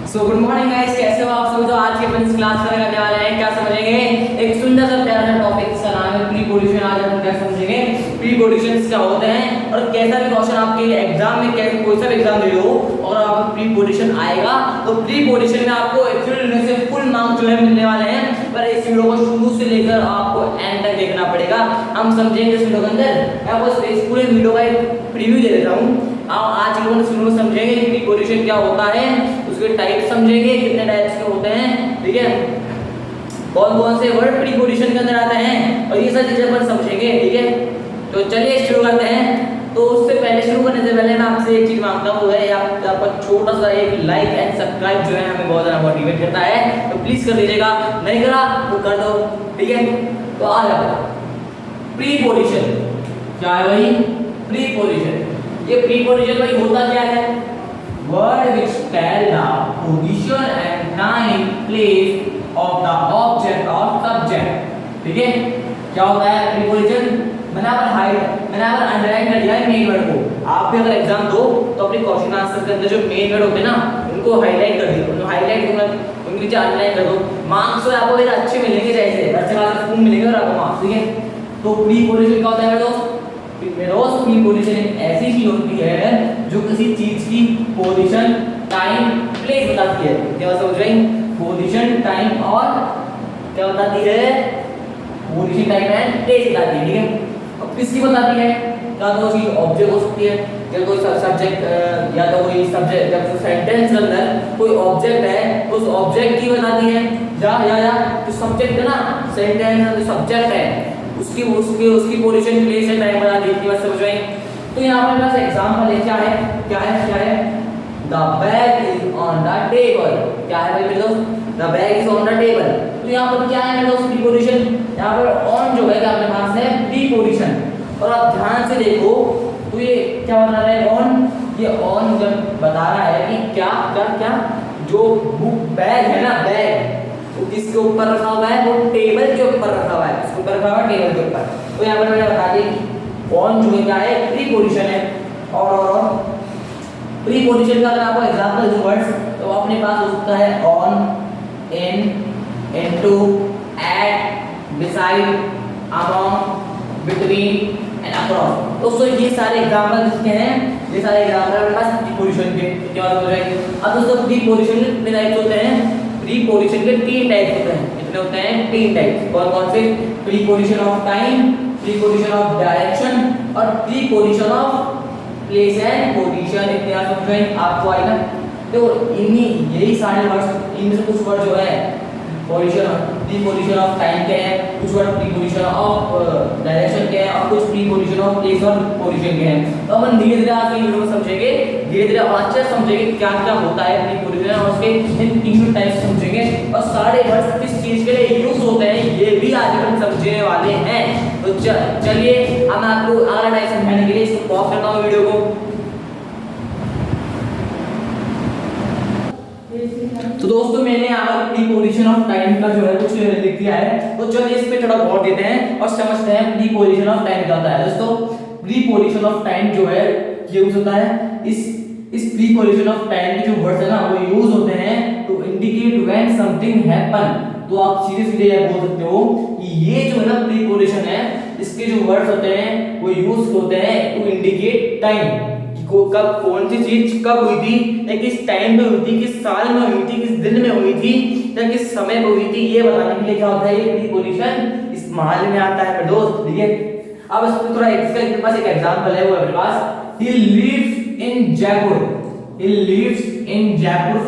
So good morning guys, कैसे हो आप सभी। तो आज के अपन इस क्लास में करने वाले हैं, क्या समझेंगे, एक सुंदर सा प्यारा सा टॉपिक का नाम है प्रीपोजिशन। आज अपन क्या समझेंगे, प्रीपोजिशंस क्या होते हैं और कैसा भी क्वेश्चन आपके एग्जाम में, कैसे कोई सा भी एग्जाम दे लो और आप प्रीपोजिशन आएगा तो प्रीपोजिशन में आपको एक्चुअली से फुल मार्क्स जो है मिलने वाले हैं। पर इस वीडियो को शुरू से लेकर आपको एंड तक देखना पड़ेगा। हम समझेंगे इस वीडियो के अंदर, मैं आपको इस पूरे वीडियो का एक प्रीव्यू दे देता हूँ। आज के शुरू में समझेंगे कि प्रीपोजिशन क्या होता है, उसके टाइप समझेंगे, कितने टाइप्स के होते हैं, ठीक है, कौन कौन से वर्ड प्रीपोजिशन के अंदर आते हैं और ये सब चीजें अपन समझेंगे, ठीक है। तो चलिए शुरू करते हैं। तो उससे पहले, शुरू करने से पहले मैं आपसे एक चीज मांगता हूँ, वो है आपका छोटा सा एक लाइक एंड सब्सक्राइब जो है हमें बहुत ज्यादा मोटिवेट करता है, तो प्लीज कर दीजिएगा, नहीं करा तो कर दो, ठीक है। तो आ जाओ, प्रीपोजिशन क्या है भाई, प्रीपोजिशन। ये प्रीपोजिशन भाई होता क्या है, word which tell the position and time place of the object or subject, ठीक है। क्या होता है प्रीपोजिशन, मैंने यहाँ पर अंडरलाइन कर दिया है मेन वर्ड को। आप भी अगर एग्जाम दो तो अपने क्वेश्चन आंसर के अंदर जो मेन वर्ड होते हैं ना, उनको हाईलाइट कर दियो, उनको हाईलाइट करूंगा, उनके नीचे अंडरलाइन कर दो। मार्क्स तो आपको मेरे अच्छे मिलेंगे, जैसे अच्छे खासे फुल मिलेंगे और आपको मार्क्स, ठीक है। तो प्रीपोजिशन क्या होता है दोस्तों, प्रीपोजिशन एक ऐसी चीज होती है जो किसी चीज की पोजीशन, टाइम, प्लेस बताती है। क्या समझ रहे हैं, पोजीशन, टाइम और क्या बताती है, पोजीशन, टाइम एंड प्लेस बताती है, ठीक है। अब किसकी बताती है, या तो चीज ऑब्जेक्ट हो सकती है, या कोई सब्जेक्ट, या तो कोई सब्जेक्ट, जब सेंटेंस के अंदर कोई ऑब्जेक्ट है तो उस ऑब्जेक्ट की बताती है, या जो सब्जेक्ट है ना, सेंटेंस में जो सब्जेक्ट है उसकी पोजीशन, प्लेस एंड टाइम बता दी, इतनी बात समझ रहे हैं। तो यहाँ पर मेरा एग्जांपल है, क्या है the bag is on the table. क्या है भाई मेरे दोस्त, the bag is on the table. तो यहाँ पर क्या है मेरे दोस्त, प्रीपोजिशन। यहाँ पर ऑन जो है क्या अपने पास है प्रीपोजिशन, और आप ध्यान से देखो तो ये क्या बता रहा है, ऑन, ये ऑन जब बता रहा है कि क्या जो बुक बैग है ना, बैग वो किसके ऊपर रखा हुआ है, वो टेबल के ऊपर रखा हुआ है, किसके ऊपर रखा हुआ है, टेबल के ऊपर। तो यहाँ पर मैंने बता दिया कि ऑन जो है क्या है, प्रीपोजिशन है। और प्रीपोजिशन का अगर आपको एग्जांपल दूं वर्ड्स, तो अपने पास हो सकता है on, in, into, at, beside, among, between and across. दोस्तों ये सारे एग्जांपल किसके हैं, ये सारे एग्जांपल अपने पास प्रीपोजिशन के। क्या बात हो जाएगी। अब दोस्तों प्रीपोजिशन कितने टाइप्स होते हैं, प्रीपोजिशन के 3 टाइप्स होते हैं। कितने होते हैं, 3 टाइप्स। कौन कौन से, preposition of time, preposition of direction और preposition of place and position. इतने आप समझें, आपको आएगा। तो इन्हीं यही सारे वर्ड्स, इनमें से कुछ वर्ड जो है पोजीशन, प्रीपोजिशन ऑफ टाइम के हैं, कुछ वर्ड प्रीपोजिशन ऑफ डायरेक्शन के हैं और कुछ प्रीपोजिशन ऑफ प्लेस और पोजीशन के हैं। तो अपन धीरे धीरे आज वीडियो में समझेंगे, धीरे धीरे और अच्छे समझेंगे क्या क्या होता है प्रीपोजिशन, और उसके इन 3 टाइप्स समझेंगे और सारे वर्ड्स किस चीज के लिए यूज होते हैं ये भी आज अपन समझने वाले हैं। तो चलिए अब मैं आपको अगला टाइप समझाने के लिए इसको पॉज करता हूँ वीडियो को। तो दोस्तों मैंने यहाँ पर प्रीपोजिशन ऑफ टाइम का जो है कुछ लिख दिया है, तो चलिए इस पे थोड़ा गौर देते हैं और समझते हैं प्रीपोजिशन ऑफ टाइम क्या होता है। दोस्तों प्रीपोजिशन ऑफ टाइम जो है ये यूज होता है, इस प्रीपोजिशन ऑफ टाइम के जो वर्ड्स है ना वो यूज होते हैं to indicate when something happen. तो आप सीधे सीधे ये बोल सकते हो कि ये जो है ना प्रीपोजिशन है, इसके जो वर्ड्स होते हैं वो यूज होते हैं टू इंडिकेट टाइम, कब कौन सी चीज कब हुई थी, या किस टाइम पे हुई थी, किस साल में हुई थी, किस दिन में हुई थी, या किस समय पे हुई थी, ये बताने के लिए क्या होता है, ये प्रीपोजिशन इस्तेमाल में आता है मेरे दोस्त, ठीक है। अब इसमें थोड़ा इसके पास एक एग्जांपल है, वो मेरे पास, he lives in Jaipur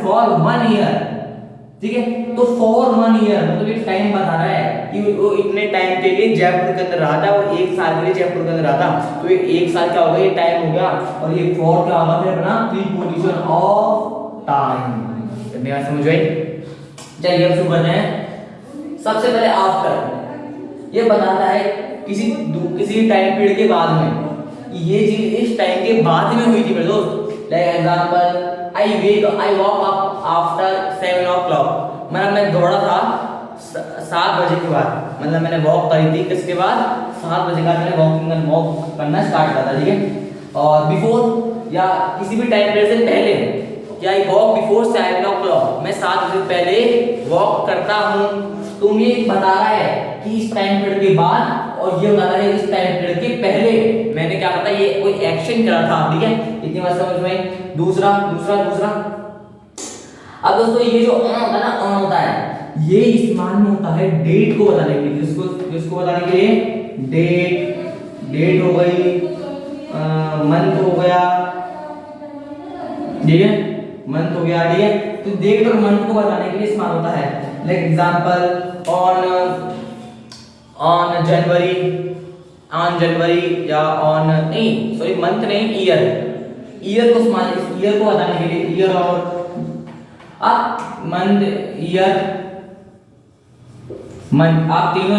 for 1 year, ठीक है। तो फॉर 1 ईयर मतलब एक टाइम बता रहा है कि वो इतने टाइम के लिए जयपुर के अंदर रहा था, वो 1 साल के लिए जयपुर के अंदर रहा था। तो ये 1 साल क्या होगा, ये टाइम हो गया, और ये फॉर क्या होगा फिर अपना प्रीपोजिशन ऑफ टाइम। कितनी बात समझ गई। चलिए अब शुरू करते हैं। सबसे पहले आफ्टर, ये बताता है किसी टाइम पीरियड के बाद में, ये चीज इस टाइम के बाद में हुई थी मेरे दोस्त। Like example, I walk up after 7 o'clock, मतलब मैं दौड़ा था 7 बजे के बाद, मतलब मैंने वॉक करी थी किसके बाद, 7 बजे के बाद मैंने वॉक करना स्टार्ट करा था, ठीक है। और बिफोर या किसी भी टाइम पीरियड से पहले, या I walk before 7 o'clock, walk करता हूँ, तो ये बता रहा है कि इस टाइम पीरियड के बाद, और ये बता रहा है इस टाइम पीरियड के पहले मैंने क्या पता ये कोई एक्शन करा था, ठीक है। इतनी बात समझ में। दूसरा अब दोस्तों ये जो ऑन होता है ना, ऑन होता है, ये इस्तेमाल में होता है डेट को बताने के लिए, जिसको बताने के लिए डेट हो गई, मंथ हो गया, ठीक है, मंथ हो गया, ठीक है। तो डेट और मंथ को बताने के लिए इस्तेमाल होता है। लाइक एग्जांपल ऑन जनवरी या ऑन नहीं, सॉरी मंथ नहीं, ईयर को बताने के लिए ईयर और मंथ, ईयर, मंथ, आप तीनों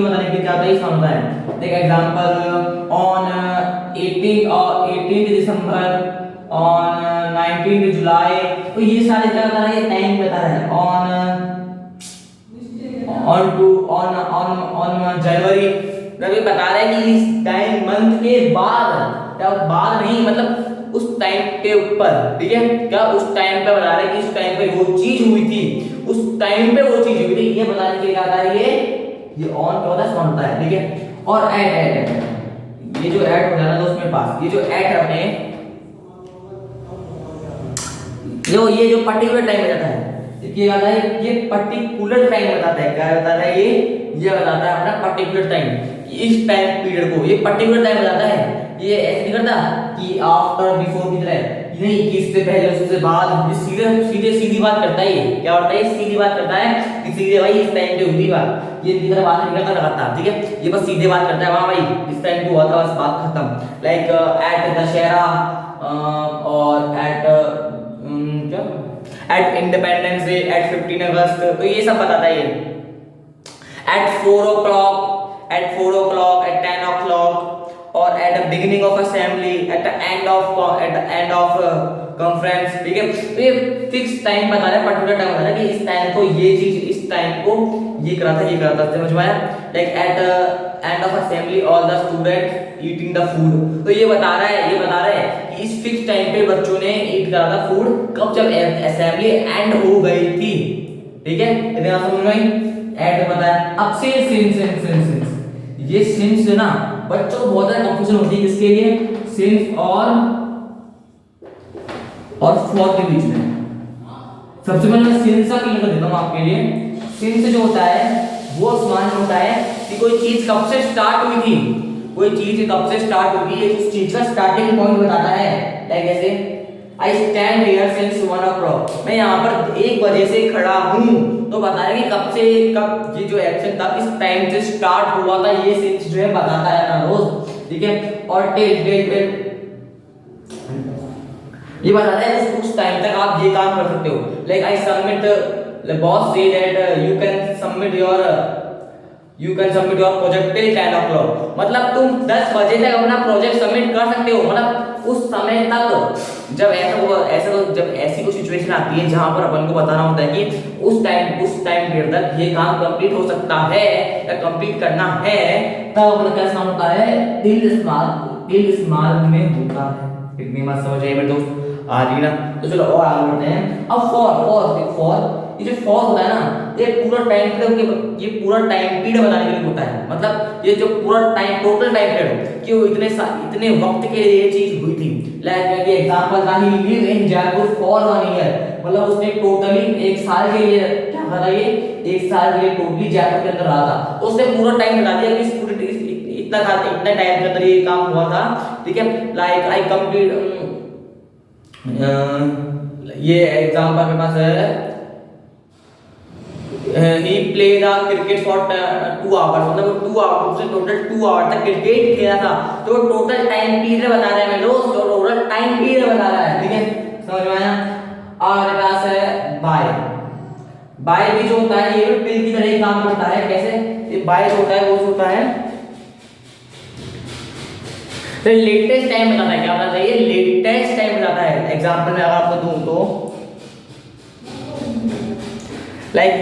बताने के लिए क्या होता है, इसका होता है। देखिए एग्जांपल ऑन 18 दिसंबर, ऑन 19 जुलाई, तो ये सारे क्या बता रहे हैं, टाइम बता रहे हैं। ऑन जनवरी, रवि बता रहे हैं कि इस टाइम मंथ के बाद नहीं, मतलब उस टाइम के ऊपर, ठीक है, क्या उस टाइम पे बता रहे हैं कि इस टाइम पे वो चीज हुई थी, उस टाइम पे वो चीज हुई थी, ये बताने के लिए आता है ये ऑन क्या होता है, ऑन होता है, ठीक है। और ऐड, ये जो ऐड हो जाना दोस्त मेरे पास, ये जो ऐड है अपने ये जो पर्टिकुलर टाइम बताता है, ये आता है, ये पर्टिकुलर टाइम बताता है, क्या बताता है ये बताता है अपना पर्टिकुलर टाइम, इस टाइम पीरियड को ये पर्टिकुलर टाइम बताता है। ये ऐसे नहीं करता कि आफ्टर बिफोर की तरह, नहीं कि इससे पहले उससे बाद, ये सीधी बात करता है। ये क्या होता है, सीधी बात करता है कि सीधे भाई इस टाइम पे हुई बात, ये इनकी तरह बात नहीं करता लगातार, ठीक है। ये बस सीधे बात करता है, वहां भाई इस टाइम पे हुआ था, बस बात खत्म। लाइक एट दशहरा और एट इंडिपेंडेंस डे, एट 15 अगस्त, तो ये सब बताता है। ये eight 4 o'clock, at 4 o'clock, at 10 o'clock, और at the beginning of assembly, at the end of conference, ठीक है। तो ये फिक्स टाइम बता रहा है, पर्टिकुलर टाइम बता रहा है कि इस टाइम को ये चीज, इस टाइम को ये करा था, समझ में आया। Like at end of assembly all the student eating the food, तो ये बता रहा है कि इस फिक्स टाइम पे बच्चों ने ईट करा था फूड, कब, जब असेंबली एंड हो गई थी, ठीक है। इतना समझ में आई, एट बताया। अब सिंस ये सिंस है ना, बच्चों को बहुत ज्यादा कंफ्यूजन होती है किसके लिए, सिंस और फॉर के बीच में। सबसे पहले मैं सिंस का क्लियर कर देता हूं आपके लिए। सिंस जो होता है वो समान होता है कि कोई चीज कब से स्टार्ट हुई थी, ये उस चीज का स्टार्टिंग पॉइंट बताता है। लाइक ऐसे I stand here since 1 o'clock, मैं यहाँ पर 1 बजे से खड़ा हूँ, तो बता रहे कि कब ये जो एक्शन था किस टाइम से स्टार्ट हुआ था, ये सिंस जो है बताता है ना रोज, ठीक है। और टिल ये बताता है उस टाइम तक आप ये काम कर सकते हो। Like I submit, boss say that you can submit your project till 10 o'clock, मतलब तुम 10 बजे तक अपना प्रोजेक्ट सबमिट कर सकते हो। मतलब उस समय तक, जब जब ऐसी कोई सिचुएशन आती है जहां पर अपन को बताना होता है कि उस टाइम पीरियड तक ये काम कंप्लीट हो सकता है या कंप्लीट करना है, तब अपना क्या काम होता है, टिल स्मॉल में होता है। इतनी बात समझ आई मेरे दोस्त, आ रही ना। तो चलो और आगे बढ़ते हैं। अब फॉर ये जो फॉर होता है ना, ये पूरा टाइम पीरियड बताने के लिए होता है। मतलब ये जो पूरा टाइम, टोटल टाइम पीरियड कि वो इतने वक्त के लिए ये चीज हुई थी। लाइक ये एग्जांपल था, he live in Jaipur for 1 year, मतलब उसने टोटली 1 साल के लिए क्या करा, ये 1 साल के लिए टोटली जयपुर के अंदर रहा था। तो उसने पूरा टाइम बता दिया कि इतना टाइम के अंदर ये काम हुआ था, ठीक है। लाइक आई कंप्लीट, ये एग्जांपल मेरे पास है, he played the cricket for 2 hours, मतलब 2 hours, उसने टोटल 2 आवर तक क्रिकेट खेला था। तो वो टोटल टाइम पीरियड बता रहा है मेरे दोस्त, तो टोटल टाइम पीरियड बता रहा है, ठीक है, समझ में आया। और मेरे पास है बाय भी जो होता है ये भी टिल की तरह ही काम करता है। कैसे, ये बाय जो होता है वो होता है तो लेटेस्ट टाइम बताता है। क्या बताता है, ये लेटेस्ट टाइम बताता है। एग्जांपल में अगर आपको दूं तो like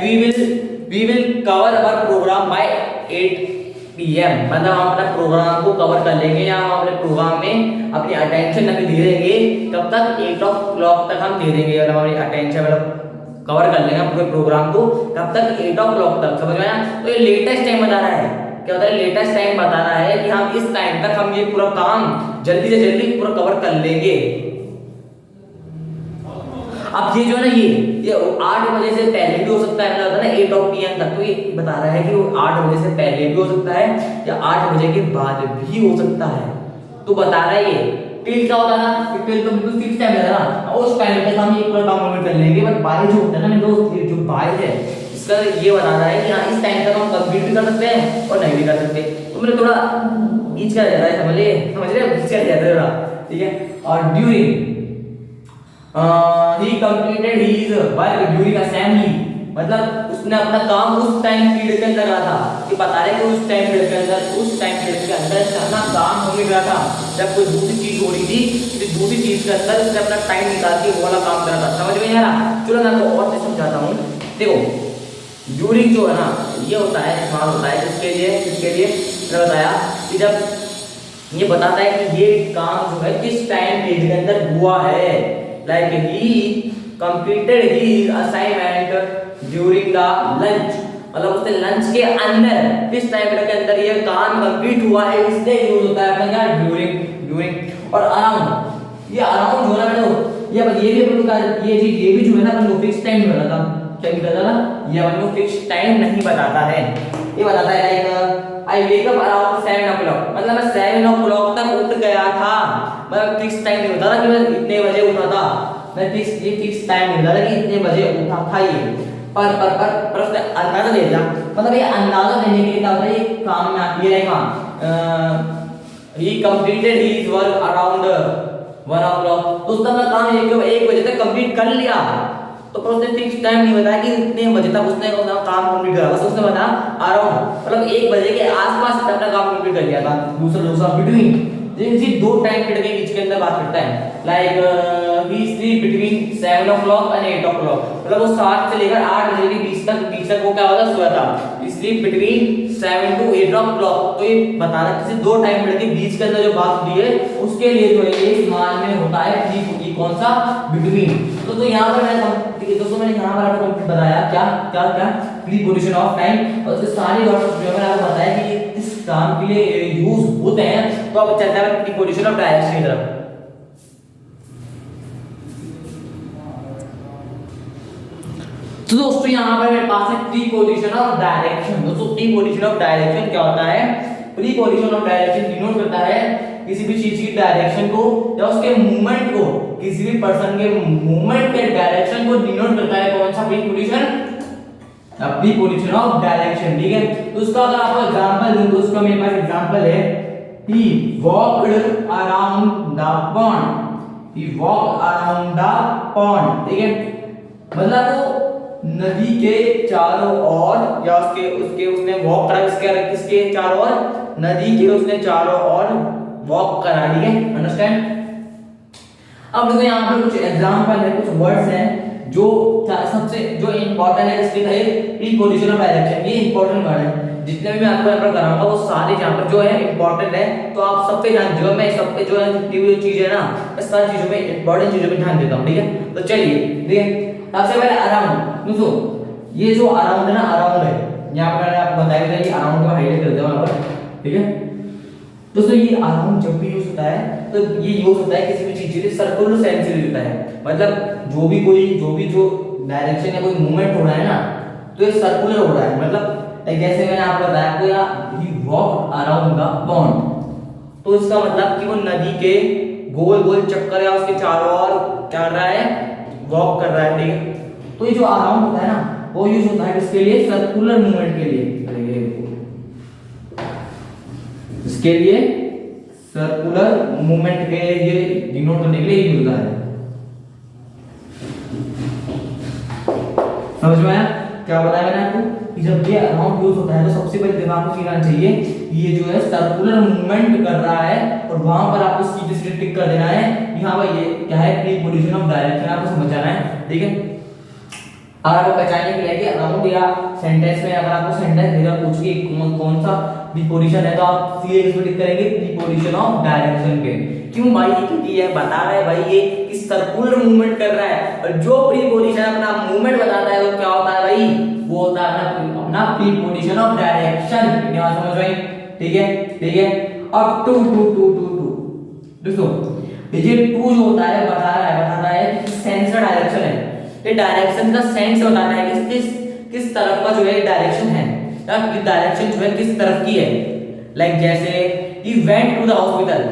we will cover our program by 8 PM, मतलब हम अपना प्रोग्राम को कवर कर लेंगे या हम अपने प्रोग्राम में अपनी अटेंशन अभी दे देंगे। कब तक, 8 o'clock तक हम दे देंगे, मतलब हमारी अटेंशन, मतलब कवर कर लेंगे पूरे प्रोग्राम को। कब तक? 8 o'clock तक। समझ में आया? तो ये लेटेस्ट टाइम बता रहा है। क्या होता है? लेटेस्ट टाइम बता रहा है कि हम इस टाइम तक हम ये पूरा काम जल्दी से जल्दी पूरा कवर कर लेंगे। अब ये जो है ना ये 8 बजे से पहले भी हो सकता है, मतलब ना 8 PM तक। तो ये बता रहा है कि वो 8 बजे से पहले भी हो सकता है या 8 बजे के बाद भी हो सकता है। तो बता रहा है ये टिल क्या होता है ना, टिल तो बिल्कुल फिक्स टाइम है ना, उस टाइम तक हम ये पूरा काम कंप्लीट कर लेंगे। बट बाय जो होता है ना मेरे दोस्त, ये जो बाय है इसका ये बता रहा है कि हाँ इस टाइम तक हम कंप्लीट भी कर सकते हैं और नहीं भी कर सकते। तो मेरे थोड़ा बीच का रहता है, समझ रहे बीच का रहता है थोड़ा, ठीक है। और during he completed his work during assembly, मतलब उसने अपना काम उस टाइम पीरियड के अंदर करा था। कि बता रहे कि उस टाइम पीरियड के अंदर अपना काम होने लगा था जब कोई दूसरी चीज हो रही थी, तो दूसरी चीज के अंदर उसने अपना टाइम निकाल के वो वाला काम करा था। समझ में आ रहा? चलो मैं आपको और से समझाता हूँ। देखो ड्यूरिंग जो है ना ये होता है, इस्तेमाल होता है किसके लिए मैंने बताया कि जब ये बताता है कि ये काम जो है किस टाइम पीरियड के अंदर हुआ है। Like he completed his assignment during the lunch, मतलब उसने लंच के अंदर किस टाइम पीरियड के अंदर ये काम कंप्लीट हुआ है, इसलिए यूज होता है अपना क्या ड्यूरिंग। और अराउंड, ये अराउंड जो है ना ये भी अपन को ये चीज ये भी जो है ना अपन को फिक्स टाइम नहीं बताता। क्या नहीं बताता ना, ये अपन को फिक्स टाइम नहीं बताता है। ये बताता है like I wake up around 7 o'clock, मतलब मैं 7 o'clock तक उठ गया था। मतलब फिक्स टाइम नहीं होता था कि मैं इतने बजे उठा था, मैं फिक्स टाइम नहीं होता था कि इतने बजे उठा था। ये पर उसने अंदाजा दे दिया, मतलब ये अंदाजा देने के लिए क्या होता है, ये काम में आती है काम ही completed his work around 1 o'clock, तो उसका अपना काम 1 बजे तक कंप्लीट कर लिया। तो पर उसने फिक्स टाइम नहीं बताया कि इतने बजे तक उसने अपना काम कंप्लीट करा, बस उसने बताया अराउंड, मतलब 1 बजे के आसपास अपना काम कंप्लीट कर लिया था। दूसरा बिटवीन, इसी दो टाइम पीरियड के बीच के अंदर बात करता है। Like he sleep between 7 o'clock and 8 o'clock, मतलब वो 7 से लेकर 8 बजे के बीच तक वो क्या होता सोया था। स्लीप बिटवीन 7 to 8 o'clock, तो ये बताना किसी दो टाइम पीरियड के बीच के अंदर जो बात होती है उसके लिए जो है ये इस्तेमाल में होता है प्री, कौन सा? बिटवीन। तो यहाँ पर मैंने दोस्तों मैंने यहाँ पर आपको बताया क्या प्रीपोजिशन ऑफ टाइम, और उसके सारे वर्ड्स जो मैंने आपको बताया कि इस काम के लिए यूज होते हैं। तो अब चलते हैं प्रीपोजिशन ऑफ डायरेक्शन की तरफ। तो दोस्तों यहाँ पर मेरे पास है प्रीपोजिशन ऑफ डायरेक्शन। दोस्तों प्रीपोजिशन ऑफ डायरेक्शन क्या होता है? प्रीपोजिशन ऑफ डायरेक्शन डिनोट करता है किसी भी चीज की डायरेक्शन को या उसके मूवमेंट को, किसी भी पर्सन के मूवमेंट के डायरेक्शन को डिनोट करता है। कौन सा प्रीपोजिशन? प्रीपोजिशन ऑफ डायरेक्शन, ठीक है। तो उसका अगर आपको एग्जांपल दूं तो उसका मेरे पास एग्जांपल है he walked around the pond, he walked around the pond, ठीक है। मतलब वो नदी के चारों ओर या उसने वॉक करा, किसके चारों ओर? नदी के उसने चारों ओर वॉक करा, ठीक है। अंडरस्टैंड? अब देखो यहाँ पे कुछ एग्जांपल है, कुछ वर्ड्स हैं जो सबसे जो इंपॉर्टेंट है इसके लिए प्रीपोजिशन ऑफ डायरेक्शन। ये इंपॉर्टेंट वर्ड है, जितने भी मैं आपको यहाँ पर कराऊंगा वो सारे यहाँ पर जो है इंपॉर्टेंट है। तो आप सब पे ध्यान दो, मैं सब पे जो है जितनी भी चीजें है ना मैं सारी चीजों में इंपॉर्टेंट चीजों पे ध्यान देता हूँ, ठीक है। तो चलिए ठीक है, सबसे पहले अराउंड। दोस्तों ये जो अराउंड है ना, अराउंड है, यहाँ पर मैंने आपको बताया था कि अराउंड को हाईलाइट कर दिया वहां पर, ठीक है। दोस्तों ये अराउंड जब भी यूज होता है तो ये यूज होता है किसी भी चीज के लिए सर्कुलर सेंस से होता है। मतलब जो भी डायरेक्शन या कोई मूवमेंट हो रहा है ना तो ये सर्कुलर हो रहा है। मतलब जैसे मैंने आपको बताया आपको ही वॉक अराउंड द पॉन्ड, तो इसका मतलब कि वो नदी के गोल गोल चक्कर या उसके चारों ओर क्या कर रहा है? वॉक कर रहा है, ठीक है। तो ये जो अराउंड होता है ना वो यूज होता है किसके लिए? सर्कुलर मूवमेंट के लिए। इसके लिए सर्कुलर मूवमेंट के लिए डिनोट करने के लिए यूज होता है। समझ में आया क्या बताया मैंने आपको? कि जब ये अराउंड यूज होता है तो सबसे पहले दिमाग में सीखना चाहिए ये जो है सर्कुलर मूवमेंट कर रहा है, और वहां पर आपको सीधे सीधे टिक कर देना है यहाँ पर ये क्या है? प्रीपोजिशन ऑफ डायरेक्शन आपको समझ जाना है, ठीक है। अगर आपको पहचानने के लिए कि अराउंड या सेंटेंस में अगर आपको सेंटेंस देगा पूछ के कौन सा प्रीपोजिशन है तो आप सीधे इसमें टिक करेंगे प्रीपोजिशन ऑफ डायरेक्शन पे। क्यों भाई? क्योंकि ये बता रहा है भाई ये कि सर्कुलर मूवमेंट कर रहा है, और जो प्रीपोजिशन अपना मूवमेंट बता प्रीपोजिशन ऑफ डायरेक्शन, इतनी बात समझ में आई? ठीक है, ठीक है। अब to to to to to दोस्तों, ये टू जो होता है बताता है कि सेंस का डायरेक्शन है। ये डायरेक्शन का सेंस बताता है कि किस तरफ का जो है डायरेक्शन है, या डायरेक्शन जो है किस तरफ की है। लाइक जैसे ही वेंट टू द हॉस्पिटल,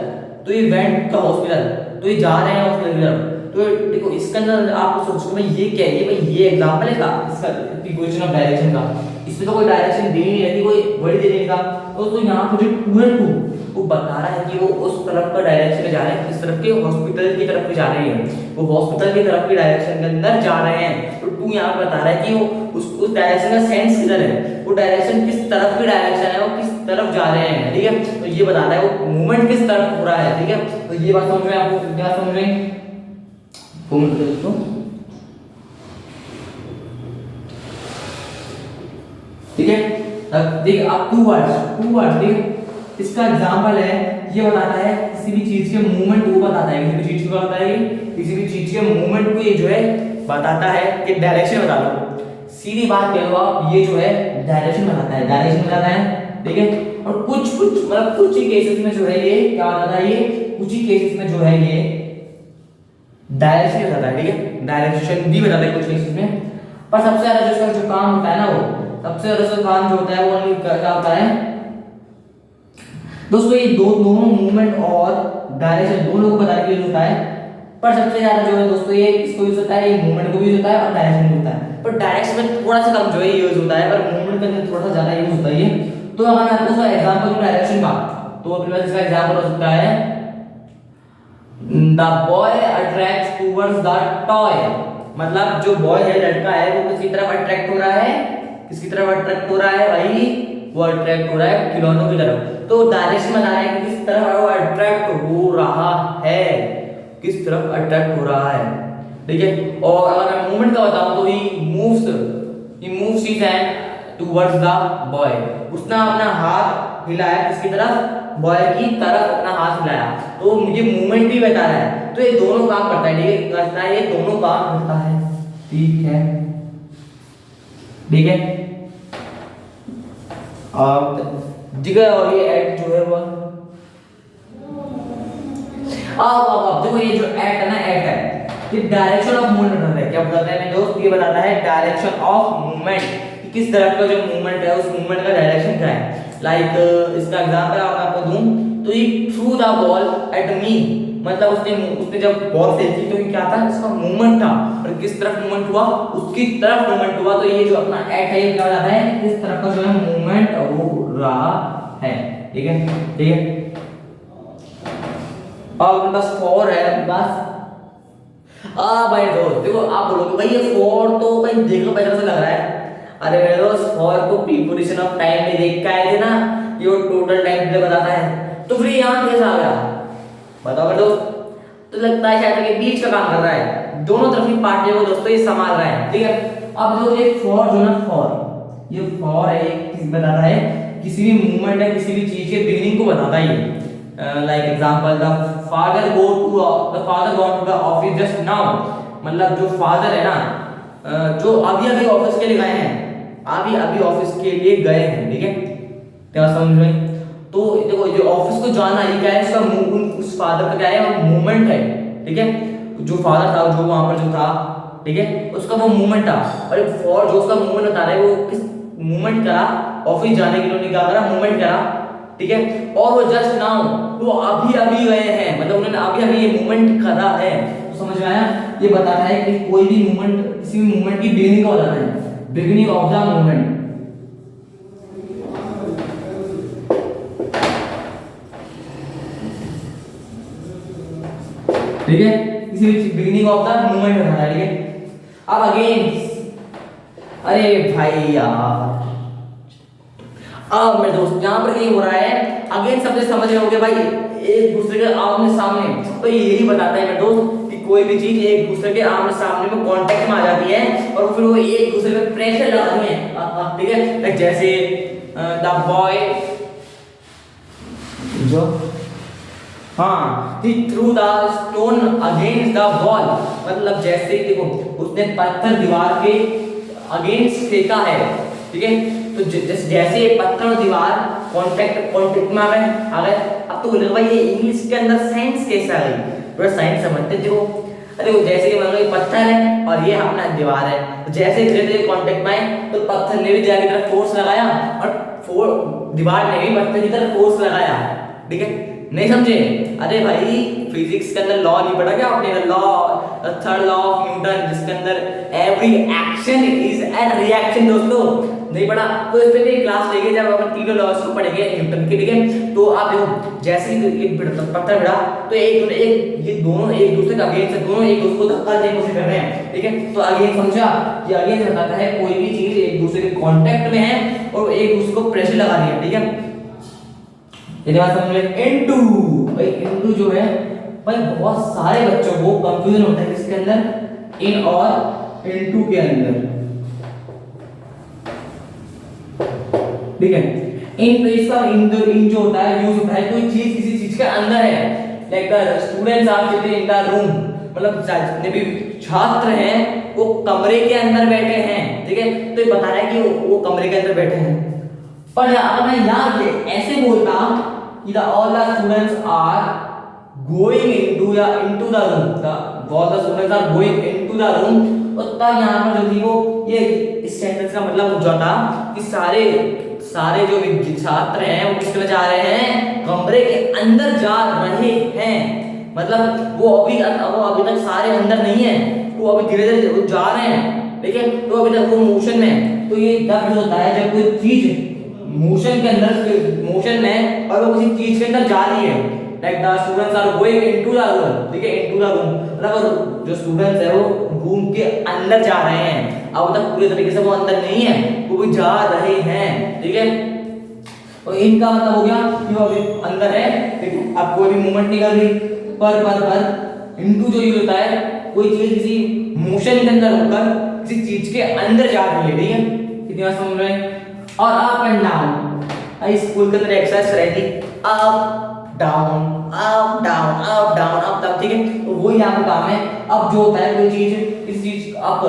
तो ये वेंट टू द हॉस्पिटल, तो ये जा रहे हैं हॉस्पिटल की तरफ। तो देखो इसके अंदर आप सोचो भाई ये क्या है, भाई ये एग्जांपल है का इसका प्रीपोजिशन ऑफ डायरेक्शन का। इसमें तो कोई डायरेक्शन दे नहीं रहती, कोई वर्ड दे देगा। तो यहाँ पर जो टू है, टू वो बता रहा है कि वो उस तरफ का डायरेक्शन में जा रहे हैं, किस तरफ के, हॉस्पिटल की तरफ जा रहे हैं, वो हॉस्पिटल की तरफ की डायरेक्शन के अंदर जा रहे हैं। तो टू यहाँ पर बता रहा है कि वो उस डायरेक्शन का सेंस किधर है, वो डायरेक्शन किस तरफ की डायरेक्शन है, वो किस तरफ जा रहे हैं। ठीक है, तो ये बताता है वो मूवमेंट किस तरफ हो रहा है। ठीक है, तो ये बात समझ में आपको क्या समझ में दोस्तों? ठीक है, देखिए आप टू वर्ड्स देखिए, इसका एग्जांपल है, ये बताता है किसी भी चीज के मूवमेंट को बताता है, किसी भी चीज को बताता है, किसी भी चीज के मूवमेंट को ये जो है बताता है कि डायरेक्शन बता दो। सीधी बात कह दो आप, ये जो है डायरेक्शन बताता है, डायरेक्शन बताता है। ठीक है, और कुछ मतलब कुछ ही केसेस में जो है ये क्या बताता है, ये कुछ ही केसेस में जो है ये डायरेक्शन बताता है। ठीक है, डायरेक्शन भी बताता है कुछ केसेस में। पर सबसे ज्यादा जो इसका जो काम होता है ना, वो सबसे ज्यादा काम जो होता है वो क्या होता है दोस्तों, ये दोनों मूवमेंट और डायरेक्शन दोनों को बताने के लिए होता है। पर सबसे ज्यादा जो है दोस्तों ये किसको यूज होता है, ये मूवमेंट को भी यूज होता है और डायरेक्शन भी होता है। पर डायरेक्शन में थोड़ा सा कम जो है यूज होता है, पर मूवमेंट में थोड़ा सा ज्यादा यूज होता है। तो अगर मैं आपको इसका एग्जांपल दूं डायरेक्शन का, तो अपने पास इसका एग्जांपल हो सकता है the boy attracts towards the toy. मतलब जो बॉय है, लड़का है, वो किसकी तरफ अट्रैक्ट हो रहा है, किसकी तरफ अट्रैक्ट हो रहा है भाई, वो अट्रैक्ट हो रहा है खिलौनों की तरफ। तो डायरेक्शन बता रहा है कि किस तरफ वो अट्रैक्ट हो रहा है, किस तरफ अट्रैक्ट हो रहा है। ठीक है, और अगर मैं मूवमेंट का बताऊं तो he moves his hand towards the boy. उसने अपना हाथ हिलाया किसकी तरफ, बॉय की तरफ अपना हाथ हिलाया, तो मुझे मूवमेंट भी बता रहा है। तो ये दोनों काम करता है। ठीक है, करता है, ये दोनों काम करता है। ठीक है, ठीक है। जगह और ये एट जो है वो अब देखो, ये जो एट है ना, एट है, ये डायरेक्शन ऑफ मूवमेंट बताता है। क्या बताता है मेरे दोस्त, ये बताता है डायरेक्शन ऑफ मूवमेंट, किस तरह का जो मूवमेंट है, उस मूवमेंट का डायरेक्शन क्या है। लाइक इसका एग्जांपल आपको दूं तो ये through the ball at me, मतलब उसने जब बॉल फेंकी तो ये क्या था, इसका मूवमेंट था, और किस तरफ मूवमेंट हुआ, उसकी तरफ मूवमेंट हुआ। तो ये जो अपना एट है, ये क्या बताता है, किस तरफ का जो है मूवमेंट हो रहा है। ठीक है, ठीक है। अब बस फॉर है बस। भाई दोस्त देखो, आप बोलोगे भाई ये फॉर तो कहीं देखो बेटर से लग रहा है। अरे मेरे दोस्त, फॉर को प्रीपोजिशन ऑफ टाइम में देख के आए थे ना, ये वो टोटल टाइम पे बताता है। तो फिर यहाँ कैसा आ गया बताओ मेरे दोस्त? तो लगता है शायद कि बीच का काम कर रहा है, दोनों तरफ की पार्टियों को दोस्तों ये संभाल रहा है। ठीक है, अब जो ये फॉर जो ना, ये फॉर है, ये बताता है किसी भी मूवमेंट है, किसी भी चीज के बिगिनिंग को बताता है ये। Like example, the father gone to the office just now. मतलब जो फादर है ना, जो अभी ऑफिस के लिए गए हैं, अभी ऑफिस के लिए गए हैं। ठीक है, क्या समझ में? तो देखो, जो ऑफिस को जाना ये क्या है, उसका उस फादर का क्या है, मूवमेंट है। ठीक है, जो फादर था, जो वहां पर जो था, ठीक है, उसका वो मूवमेंट था। और फॉर जो उसका मूवमेंट बता रहा है, वो किस मूवमेंट करा, ऑफिस जाने के लिए क्या करा, मूवमेंट करा। ठीक है, और वो जस्ट नाउ, वो अभी गए हैं, मतलब उन्होंने अभी ये मूवमेंट करा है। तो समझ में आया? ये बताता है कि कोई भी मूवमेंट, किसी भी मूवमेंट की बिगिनिंग का बताना है, बिगिनिंग ऑफ द मूवमेंट। ठीक है, किसी भी बिगिनिंग ऑफ द मूवमेंट बताना है। ठीक है, अब अगेन, अरे भाई यार, अब मेरे दोस्त यहाँ पर ये हो रहा है, अगेन सबसे समझ रहे होंगे भाई, एक दूसरे के आमने सामने। तो यही बताता है मेरे दोस्त कि कोई भी चीज एक दूसरे के आमने सामने में कांटेक्ट में आ जाती है, और फिर वो एक दूसरे पे प्रेशर लगाती है। ठीक है, जैसे द बॉय जो he threw the stone against the wall। मतलब जैसे देखो, उसने पत्थर दीवार के अगेंस्ट फेंका है। ठीक है, तो जैसे पत्थर और दीवार कांटेक्ट में आ गए। अब तो बोलेगा भाई ये इंग्लिश के अंदर साइंस कैसे आ गई, थोड़ा साइंस समझते थे वो। अरे वो जैसे कि मान लो ये पत्थर है और ये अपना दीवार है, तो जैसे धीरे धीरे कांटेक्ट में आए तो पत्थर ने भी दीवार की तरफ फोर्स लगाया और दीवार ने भी पत्थर की तरफ फोर्स लगाया। ठीक है, नहीं समझे? अरे भाई फिजिक्स के अंदर लॉ नहीं पढ़ा क्या आपने? Law, third law of Newton, जिसके अंदर every action is an reaction. दोस्तों नहीं पढ़ा तो इस पे क्लास लेके जब अपन तीनों लॉस को पढ़ेंगे न्यूटन के। ठीक है, तो आप देखो जैसे ही एक पत्थर भिड़ा तो ये दोनों एक दूसरे का अगेंस्ट है, दोनों एक दूसरे को धक्का देने की कोशिश कर रहे हैं। ठीक है, तो अगेन समझा कि अगेन बताता है कोई भी चीज एक दूसरे के कांटेक्ट में है और एक दूसरे को प्रेशर लगा रही है। ठीक है, ये बात समझ में। इनटू भाई इनटू जो है भाई बहुत सारे बच्चों को कंफ्यूजन होता है इसके अंदर, इन और इनटू के अंदर। ठीक है, इन प्लेस का इन जो होता है यूज होता है कोई चीज किसी चीज के अंदर है। Like the students are sitting in the room, मतलब जितने भी छात्र हैं वो कमरे के अंदर बैठे हैं। ठीक है, तो ये बता रहा है कि वो कमरे के अंदर बैठे हैं। पर अगर मैं यहाँ ऐसे बोलता कि all the students are going into या into the room, all the students are going into the room, तो तब यहाँ पर जो थी वो ये इस सेंटेंस का मतलब हो जाता कि सारे जो छात्र हैं वो किस तरह जा रहे हैं? कमरे के अंदर जा रहे हैं। मतलब वो अभी तक सारे अंदर नहीं है, वो अभी धीरे धीरे जा रहे हैं। ठीक है, तो अभी तक वो मोशन में। तो ये तब होता है जब कोई चीज मोशन के अंदर मोशन में और वो किसी चीज के अंदर जा रही है। Like the students are going into the room. ठीक है, इनटू द रूम मतलब जो स्टूडेंट्स है वो रूम के अंदर जा रहे हैं। अब तक पूरी तरीके से वो अंदर नहीं है, वो भी जा रहे हैं। ठीक है, तो इनका मतलब हो गया कि वो अभी अंदर है। ठीक है, अब कोई भी मूवमेंट नहीं कर रही। पर इनटू जो यूज होता है कोई चीज किसी मोशन के अंदर होकर किसी चीज के अंदर जा रही है। ठीक है, कितनी बात समझ में? और अप एंड डाउन, स्कूल के अंदर एक्सरसाइज रहती up down up down up down up down. ठीक है, तो वो यहाँ पे काम है। अब जो होता है कोई चीज इस चीज अप,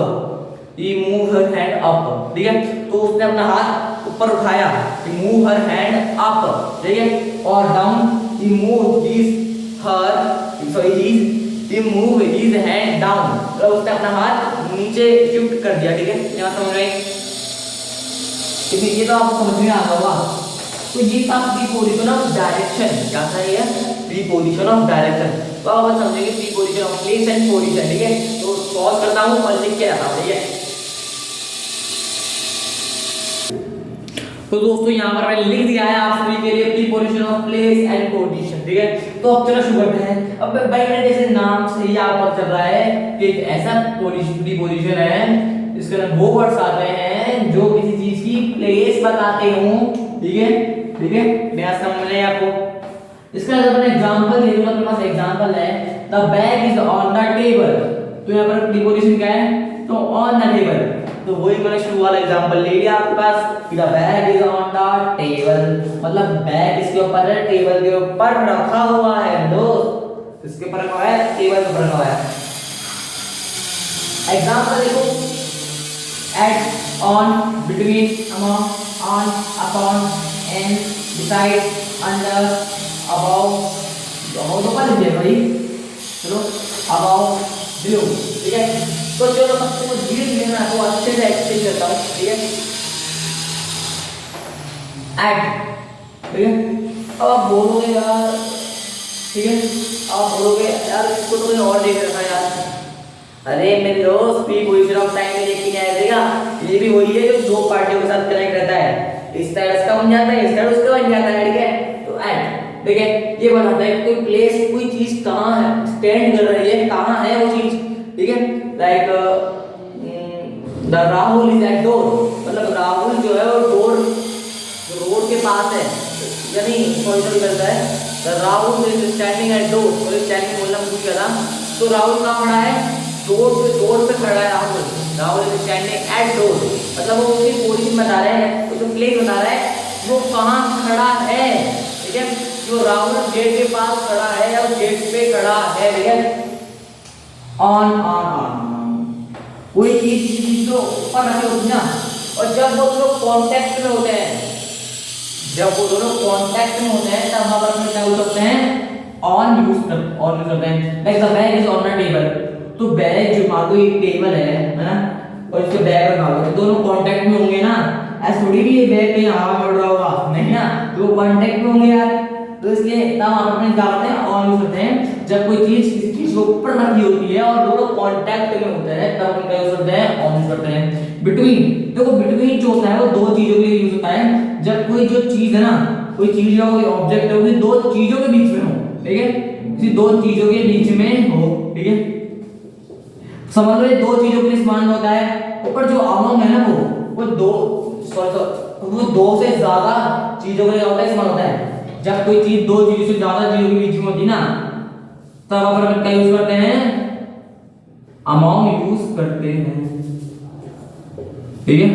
ये मूव हर हैंड अप। ठीक है, तो उसने अपना हाथ ऊपर उठाया, मूव हर हैंड अप। ठीक है, और down, he move his move his hand down, तो उसने अपना हाथ नीचे शिफ्ट कर दिया। ठीक है, यहाँ समझ रहे हैं? ये तो आपको समझ में आ गया होगा। तो ये था प्रीपोजिशन ऑफ डायरेक्शन। क्या था ये? Preposition of direction. तो अब हम समझेंगे preposition of place and position. ठीक है, तो पॉज करता हूं और लिख के रखा। ठीक है, तो दोस्तों यहाँ पर मैंने लिख दिया है आप सभी के लिए preposition of place and position. ठीक है, तो अब चलो शुरू करते हैं। अब भाई मेरे जैसे नाम से ही यहाँ पर चल रहा है कि एक ऐसा प्रीपोजिशन है इसके अंदर वो वर्ड्स आते हैं जो किसी चीज की प्लेस बताते हो। ठीक है, ठीक है, मैं समझ रहे हैं आपको। इसका जब मैं एग्जांपल दे दूंगा, मेरे पास एग्जांपल है the bag is on the table. तो यहाँ पर प्रीपोजिशन क्या है? तो ऑन द टेबल। तो वही मैंने शुरू वाला एग्जांपल ले लिया आपके पास कि the bag is on the table, मतलब बैग इसके ऊपर है, टेबल के ऊपर रखा हुआ है। दोस्त इसके ऊपर रखा है, टेबल पर रखा हुआ है। एग्जांपल देखो, at, on, between, among, on, upon, in, beside, under, above तो पढ़ लीजिए भाई। चलो above, below। ठीक है, तो चलो सबसे को धीरे धीरे मैं आपको अच्छे से एक्सप्लेन करता हूँ। ठीक है, at, ठीक है, अब आप बोलोगे यार, ठीक है, आप बोलोगे यार इसको तो मैंने और देख रखा है यार। अरे मेरे दोस्त प्रीपोजिशन ऑफ टाइम में लेके नहीं आएगा, ये भी वही है जो दो पार्टियों के साथ कनेक्ट रहता है। इस साइड इसका बन जाता है, इस साइड उसका बन जाता है। ठीक है, तो एट, ठीक है, ये बताता है कोई प्लेस, कोई चीज कहाँ है, स्टैंड कर रही है, कहाँ है वो चीज। ठीक है, like the Rahul is at door, मतलब राहुल जो है वो डोर रोड के पास है, यानी सॉरी करता है the Rahul is standing at door. और स्टैंडिंग बोलना भूल गया था। तो राहुल कहाँ खड़ा है? डोर पे खड़ा है Rahul. Rahul is standing at door, मतलब वो उसकी पोजीशन बता रहे हैं, वो जो प्लेस बता रहा है वो कहाँ खड़ा है। ठीक है, जो राहुल गेट के पास खड़ा है या गेट पे खड़ा है। ठीक है, ऑन ऑन ऑन, कोई चीज जो ऊपर रखी होती ना, और जब वो दोनों कांटेक्ट में होते हैं, जब वो दोनों कांटेक्ट में होते हैं तब वहां पर हम क्या यूज करते हैं, ऑन यूज करते हैं। Like the bag is on the table, तो बैग जो मान लो एक टेबल है ना, और इसके बैग रखा हुआ है, दोनों कांटेक्ट में होंगे ना, ऐसा थोड़ी भी ये बैग कहीं हवा में उड़ रहा होगा, नहीं ना, तो वो कांटेक्ट में होंगे यार। तो इसलिए तब हम अपने क्या करते हैं, ऑन यूज करते हैं। जब कोई चीज किसी चीज के ऊपर रखी होती है और दोनों कांटेक्ट में होते हैं तब हम क्या यूज करते हैं, ऑन यूज करते हैं। बिटवीन, देखो बिटवीन जो होता है वो दो चीजों के लिए यूज होता है। जब कोई जो चीज है ना, कोई चीज या कोई ऑब्जेक्ट है, वो दो चीजों के बीच में हो, ठीक है, किसी दो चीजों के बीच में हो, ठीक है, समझ लो ये दो चीजों के लिए इस्तेमाल होता है। ऊपर जो अमंग है ना वो दो वो दो से ज्यादा चीजों के लिए होता है, इस्तेमाल होता है। जब कोई चीज दो चीजों से ज्यादा चीजों के बीच में होती ना, तब अपन क्या यूज करते हैं, अमंग यूज करते हैं, ठीक है।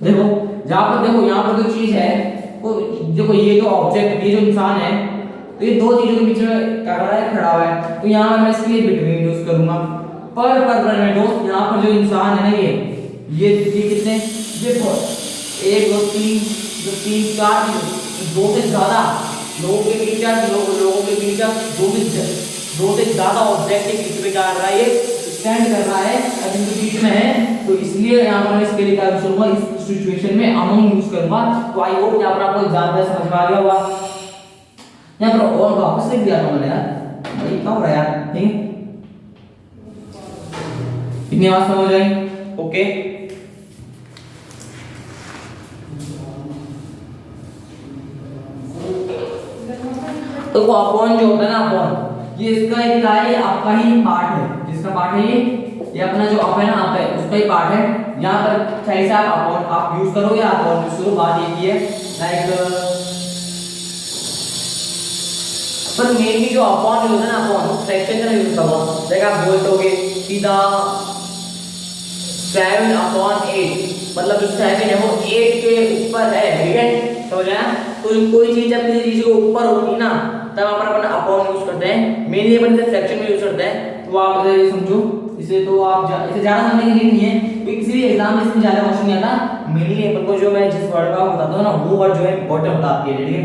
देखो जहां पर, देखो यहाँ पर जो चीज है वो, देखो ये जो ऑब्जेक्ट, ये जो इंसान है, तो ये दो चीजों के बीच में क्या कर रहा है, खड़ा हुआ है, तो यहाँ मैं इसके लिए बिटवीन यूज करूंगा। पर में दोस्त यहाँ पर जो इंसान है ना, ये कितने, देखो 1 2 3 जो 3 4 दो से ज्यादा लोगों के बीच, लोगों के बीच दो से ज्यादा ऑब्जेक्ट के बीच में क्या कर रहा है, ये स्टैंड कर रहा है, अब इनके बीच में है, तो इसलिए यहाँ पर मैं इसके लिए क्या यूज करूंगा, इस सिचुएशन में अमंग यूज करूंगा। तो आई होप यहाँ पर आपको ज्यादा समझ में आ गया होगा। यहाँ पर और वापस लिख दिया था मैंने यार, भाई क्या हो रहा है यार, ठीक है, इतनी बात समझ आई, ओके। तो वो अपॉन जो होता है ना, अपॉन, ये इसका एक का है, आपका ही पार्ट है, जिसका पार्ट है ये अपना जो अप है ना, अप है, उसका ही पार्ट है। यहाँ पर चाहे से आप अपॉन आप यूज करो या अपॉन यूज करो, बात एक ही है। लाइक पर मेनली जो अपॉन यूज है ना, अपॉन फ्रैक्शन का यूज करो। लाइक आप बोलोगे सीधा 7/8, मतलब जो 7 है वो 8 के ऊपर है, ठीक है, समझ आया। तो कोई चीज जब किसी चीज के ऊपर होती है ना, तब अपन अपॉन यूज करते हैं। मेनली अपन इसे फ्रैक्शन में यूज करते हैं। तो आप इसे समझो, इसे तो आप इसे ज्यादा समझने की नीड नहीं है, क्योंकि किसी भी एग्जाम में इसमें ज्यादा क्वेश्चन नहीं आता। मेनली अपन को जो मैं जिस वर्ड का बताता हूं ना, वो वर्ड जो है इंपॉर्टेंट होता है आपके लिए, ठीक है।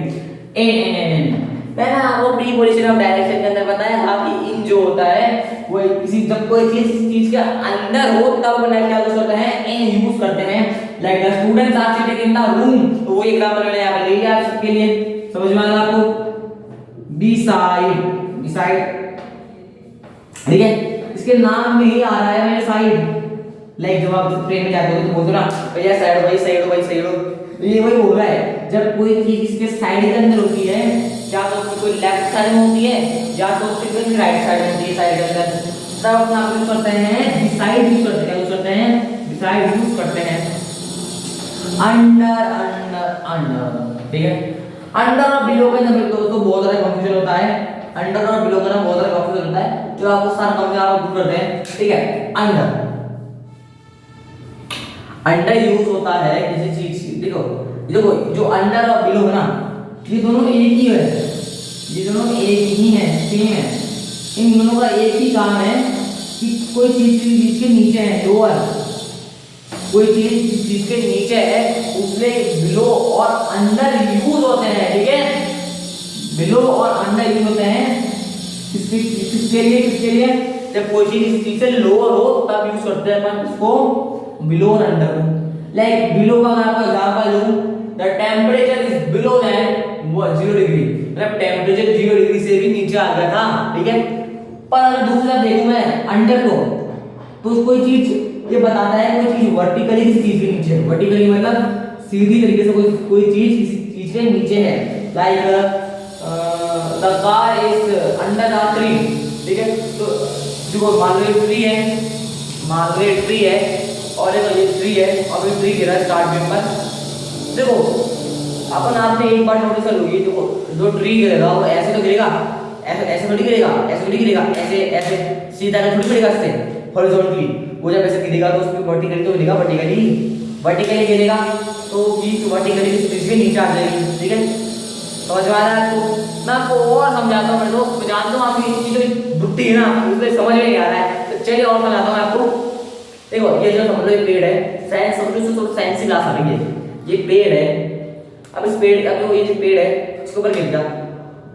एन मैंने आपको प्रीपोजिशन ऑफ डायरेक्शन के अंदर बताया था कि इन जो होता है वो किसी, जब कोई चीज के अंदर हो तब अपन क्या यूज करते हैं, एन यूज करते हैं। Like the students are sitting in the room, तो वो एग्जांपल मैंने यहां पे ले लिया सबके लिए, समझ में आ गया आपको। बिसाइड, ठीक है, इसके नाम में ही आ रहा है मेरे साइड। लाइक जब आप ट्रेन में जाते हो तो बोलते हो ना, भैया साइड भाई, साइड हो भाई, साइड हो, ये वही बोल रहा है। जब कोई चीज इसके साइड के अंदर होती है, या तो उसकी कोई लेफ्ट साइड में होती है या तो उसकी कोई राइट साइड में होती है, साइड के अंदर, तब हम यहाँ यूज करते हैं बिसाइड यूज करते हैं, यूज करते हैं बिसाइड यूज करते हैं। अंडर अंडर अंडर, ठीक है। अंडर और बिलो के अंदर दोस्तों बहुत सारा कंफ्यूजन होता है। अंडर और बिलो का ना बहुत सारा कंफ्यूजन होता है, जो आपको सारा कंफ्यूजन आप दूर करते हैं, ठीक है। अंडर, अंडर यूज होता है किसी चीज की, देखो देखो जो अंडर और बिलो है ना, ये दोनों एक ही है, ये दोनों एक ही है, सेम है। इन दोनों का एक ही काम है कि कोई चीज के नीचे है, लोअर, कोई चीज के नीचे है, उसमें बिलो और अंडर यूज होते हैं, ठीक है। बिलो और अंडर यूज होते हैं किसके लिए, जब कोई चीज से लोअर हो तब यूज करते हैं अपन इसको, बिलो और अंडर को। लाइक बिलो का मैं आपको एग्जांपल दूं, the temperature is below than 0 degree, मतलब टेंपरेचर 0 डिग्री से भी नीचे आ गया था, ठीक है। पर अगर दूसरी तरफ देखूं मैं अंडर को, तो कोई चीज ये बताता है कोई चीज वर्टिकली किसी चीज के नीचे, वर्टिकली मतलब सीधी तरीके से कोई चीज किसी चीज के नीचे है। Like the car is under the tree, ठीक है। तो देखो मान लो ट्री है, मान लो ट्री है और ये ट्री है और ये ट्री गिरा स्टार्ट में पर, देखो अपन आपने एक बार नोटिस कर लो, ये देखो जो ट्री गिरेगा वो ऐसे तो गिरेगा, ऐसे ऐसे थोड़ी गिरेगा, ऐसे थोड़ी गिरेगा, ऐसे ऐसे सीधा थोड़ी गिरेगा, इससे हॉरिजॉन्टली। वो जब ऐसे गिरेगा तो उसमें वर्टिकली तो गिरेगा, वर्टिकली गिरेगा तो चीज वर्टिकली किसी के नीचे आ जाएगी, ठीक है। समझ में आ रहा है आपको? मैं आपको और समझाता हूँ, मैं दोस्त जानता हूँ आपकी चीज़ों की बुद्धि है ना, उसमें समझ में नहीं आ रहा है, तो चलिए और समझाता हूँ आपको। देखो ये जो समझ लो ये पेड़ है, साइंस समझो तो साइंस की क्लास आ रही है। ये पेड़ है, अब इस पेड़ अब जो ये जो पेड़ है इसके ऊपर गिर गया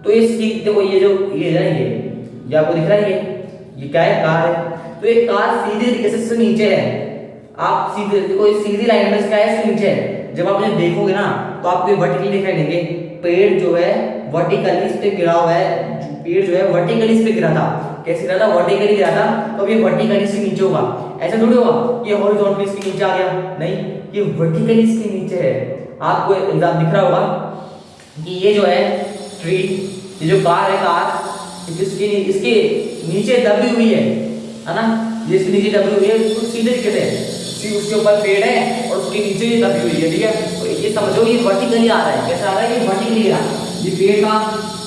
तो ये सीध देखो ये जो ये है ये आपको दिख रहा है ये क्या है, कार है। तो ये कार सीधे तरीके से इससे नीचे है, आप सीधे देखो ये सीधी लाइन में क्या है इससे नीचे है। जब आप इन्हें देखोगे ना तो आपको ये वर्टिकली दिखाई देंगे। पेड़ जो है वर्टिकली इस पे गिरा हुआ है, पेड़ जो है वर्टिकली इस पे गिरा था। कैसे गिरा था? वर्टिकली गिरा था, तो ये वर्टिकली से नीचे होगा। ऐसा थोड़ी होगा ये हॉरिजॉन्टली इसके नीचे आ गया, नहीं, ये वर्टिकली इसके नीचे है। आपको एग्जाम दिख रहा होगा कि ये जो है ट्री, ये जो कार है कार इसके नीचे दबी हुई है ना, ये इसके नीचे दबी हुई है, तो सीधे तरीके से उसके ऊपर पेड़ है और उसके नीचे ये दबी हुई है, ठीक है। तो ये समझो ये वर्टिकली आ रहा है, कैसे आ रहा है? ये वर्टिकली गिरा, ये पेड़ का